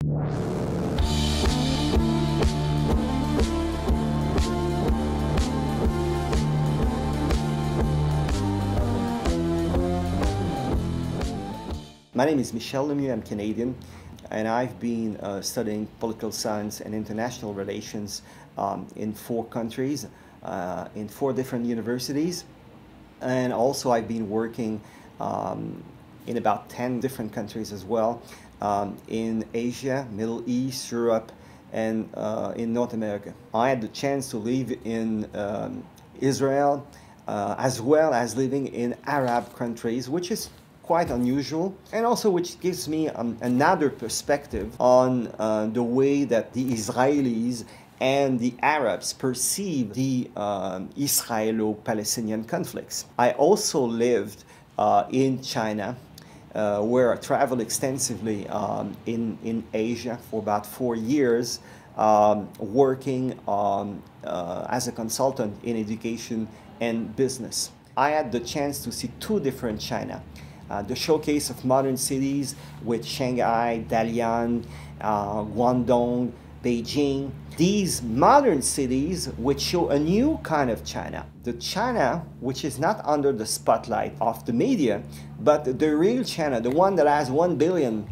My name is Michel Lemieux, I'm Canadian, and I've been studying political science and international relations in 4 countries, in 4 different universities, and also I've been working in about 10 different countries as well, in Asia, Middle East, Europe, and in North America. I had the chance to live in Israel, as well as living in Arab countries, which is quite unusual, and also which gives me another perspective on the way that the Israelis and the Arabs perceive the Israelo-Palestinian conflicts. I also lived in China, where I traveled extensively in Asia for about 4 years, working as a consultant in education and business. I had the chance to see 2 different China. The showcase of modern cities with Shanghai, Dalian, Guangdong, Beijing. These modern cities which show a new kind of China. The China which is not under the spotlight of the media, but the real China, the one that has 1 billion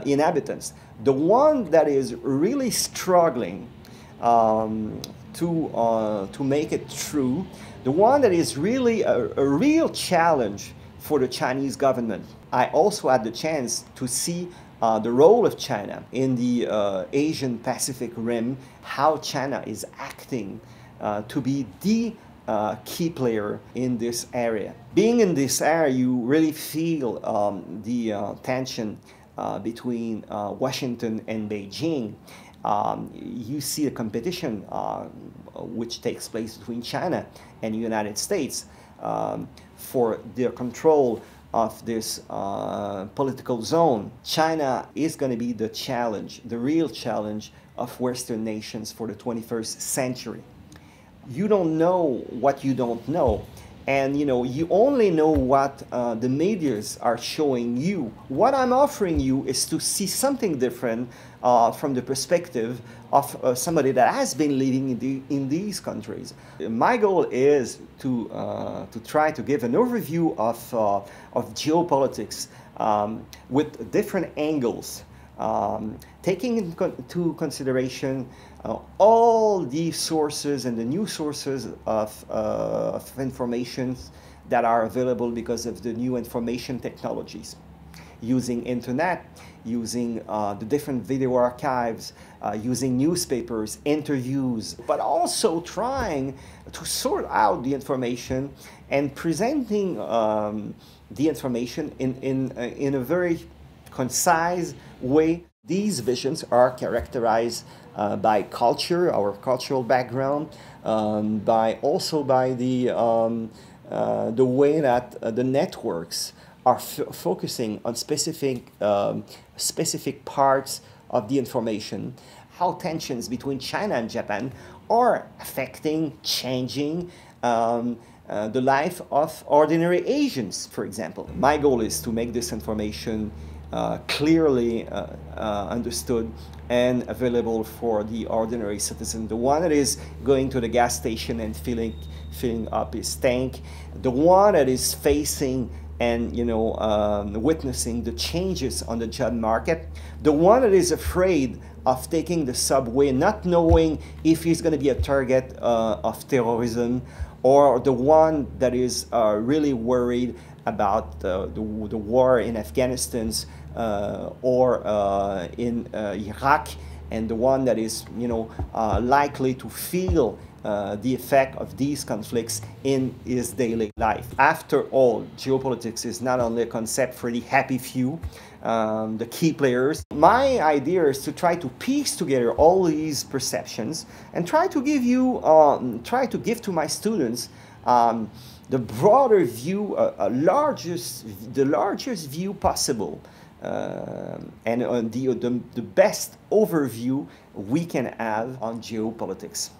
inhabitants. The one that is really struggling to make it true. The one that is really a real challenge for the Chinese government. I also had the chance to see the role of China in the Asian Pacific Rim, how China is acting to be the key player in this area. Being in this area, you really feel the tension between Washington and Beijing. You see a competition which takes place between China and the United States for their control of this political zone. China is going to be the challenge, the real challenge of Western nations for the 21st century. You don't know what you don't know. And you only know what the medias are showing you. What I'm offering you is to see something different from the perspective of somebody that has been living in these countries. My goal is to try to give an overview of geopolitics with different angles, taking into consideration all the sources and the new sources of information that are available because of the new information technologies. Using internet, using the different video archives, using newspapers, interviews, but also trying to sort out the information and presenting the information in a very concise way. These visions are characterized by culture, our cultural background, also by the way that the networks are focusing on specific parts of the information, how tensions between China and Japan are affecting, changing the life of ordinary Asians, for example. My goal is to make this information clearly understood and available for the ordinary citizen, the one that is going to the gas station and filling up his tank, the one that is facing and witnessing the changes on the job market, the one that is afraid of taking the subway, not knowing if he's going to be a target of terrorism, or the one that is really worried about the war in Afghanistan or in Iraq, and the one that is likely to feel the effect of these conflicts in his daily life. After all, geopolitics is not only a concept for the happy few, the key players. My idea is to try to piece together all these perceptions and try to give give to my students the broader view, the largest view possible, and the best overview we can have on geopolitics.